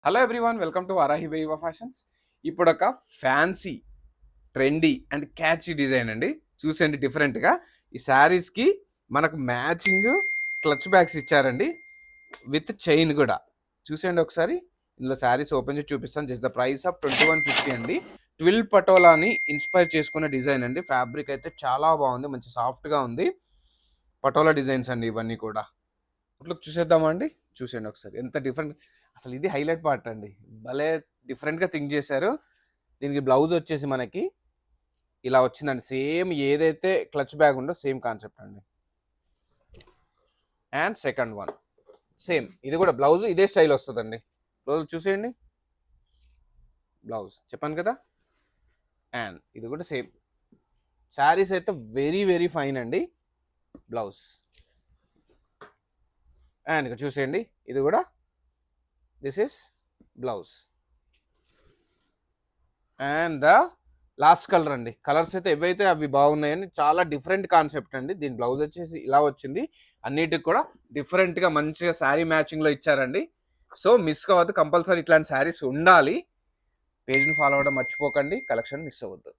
Hello everyone, welcome to Varahi viva fashions. ఇప్పుడు ఒక fancy, trendy and catchy design అండి. చూసేయండి, డిఫరెంట్గా ఈ శారీస్కి మనకు మ్యాచింగ్ క్లచ్ బ్యాగ్స్ ఇచ్చారండి, విత్ చైన్ కూడా. చూసేయండి ఒకసారి. ఇందులో శారీస్ ఓపెన్ చేసి చూపిస్తాను. జస్ట్ ద ప్రైస్ ఆఫ్ 2150 అండి. ట్విల్ పటోలాని ఇన్స్పైర్ చేసుకున్న డిజైన్ అండి. ఫ్యాబ్రిక్ అయితే చాలా బాగుంది, మంచి సాఫ్ట్గా ఉంది. పటోలా డిజైన్స్ అండి ఇవన్నీ కూడా. ఇట్లా చూసేద్దామా అండి. చూసేయండి ఒకసారి, ఎంత డిఫరెంట్. అసలు ఇది హైలైట్ పార్ట్ అండి. భలే డిఫరెంట్గా థింక్ చేశారు. దీనికి బ్లౌజ్ వచ్చేసి మనకి ఇలా వచ్చిందండి. సేమ్ ఏదైతే క్లచ్ బ్యాగ్ ఉందో సేమ్ కాన్సెప్ట్ అండి. అండ్ సెకండ్ వన్ సేమ్, ఇది కూడా బ్లౌజ్ ఇదే స్టైల్ వస్తుందండి. బ్లౌజ్ చూసేయండి, బ్లౌజ్ చెప్పాను కదా. అండ్ ఇది కూడా సేమ్. శారీస్ అయితే వెరీ వెరీ ఫైన్ అండి. బ్లౌజ్ అండ్ ఇక్కడ చూసేయండి, ఇది కూడా this is blouse. And the last colour అండి. కలర్స్ అయితే ఏవైతే అవి బాగున్నాయని, చాలా డిఫరెంట్ కాన్సెప్ట్ అండి. దీని బ్లౌజ్ వచ్చేసి ఇలా వచ్చింది. అన్నిటికి కూడా డిఫరెంట్గా మంచిగా శారీ మ్యాచింగ్లో ఇచ్చారండి. సో మిస్ కావద్దు, కంపల్సరీ ఇట్లాంటి శారీస్ ఉండాలి. పేజ్ని ఫాలో అవ్వడం మర్చిపోకండి, కలెక్షన్ మిస్ అవ్వద్దు.